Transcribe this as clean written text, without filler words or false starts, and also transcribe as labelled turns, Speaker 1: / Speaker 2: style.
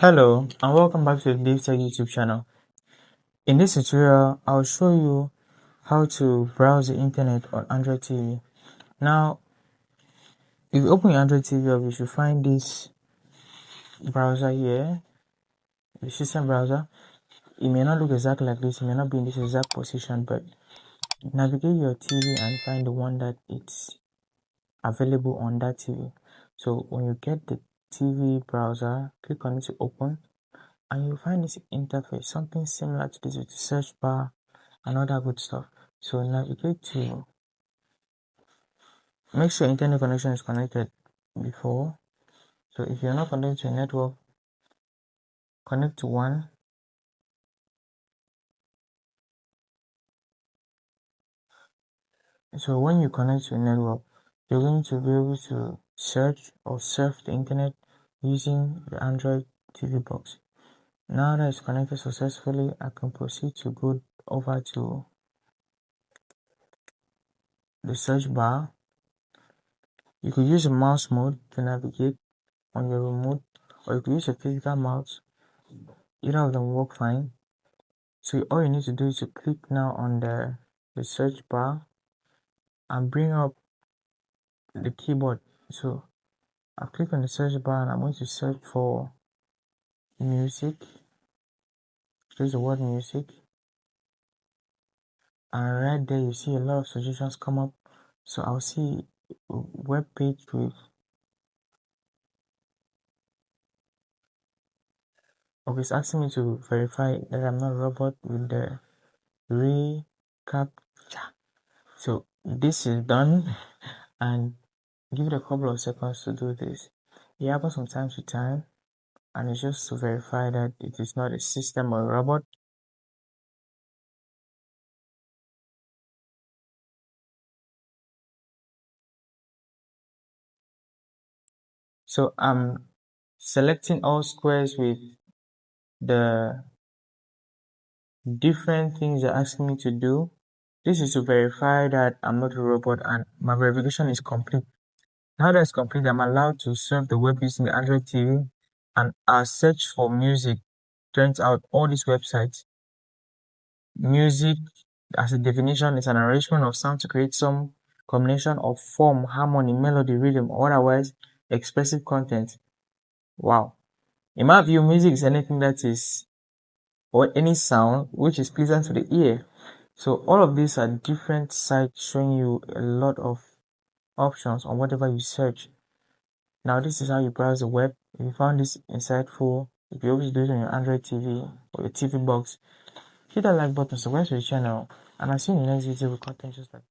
Speaker 1: Hello and welcome back to the DaveTech YouTube channel. In this tutorial, I'll show you how to browse the internet on Android TV. Now, if you open your Android TV up, you should find this browser here, the system browser. It may not look exactly like this, it may not be in this exact position, but navigate your TV and find the one that it's available on that TV. So when you get the TV browser, click on it to open. And you'll find this interface, something similar to this with the search bar and all that good stuff. So navigate to, make sure internet connection is connected before. So if you're not connected to a network, connect to one. So when you connect to a network, you're going to be able to search or surf the internet using the Android TV box. Now that it's connected successfully, I can proceed to go over to the search bar. You could use a mouse mode to navigate on your remote, or you could use a physical mouse. Either of them work fine. So all you need to do is to click now on the search bar and bring up the keyboard. So I'll click on the search bar and I'm going to search for music. There's the word music. And right there you see a lot of suggestions come up. So I'll see a web page with it's asking me to verify that I'm not a robot with the recaptcha. So this is done, and give it a couple of seconds to do this. It happens from time to time, and it's just to verify that it is not a system or a robot. So I'm selecting all squares with the different things they're asking me to do. This is to verify that I'm not a robot and my verification is complete. Now that it's complete, I'm allowed to surf the web using the Android TV, and I'll search for music. Turns out all these websites, music as a definition is an arrangement of sound to create some combination of form, harmony, melody, rhythm, or otherwise expressive content. Wow. In my view, music is anything that is, or any sound which is pleasant to the ear. So all of these are different sites showing you a lot of options on whatever you search. Now this is how you browse the web. If you found this insightful, if you always do it on your Android TV or your TV box, hit that like button, subscribe to the channel, and I'll see you in the next video with content just like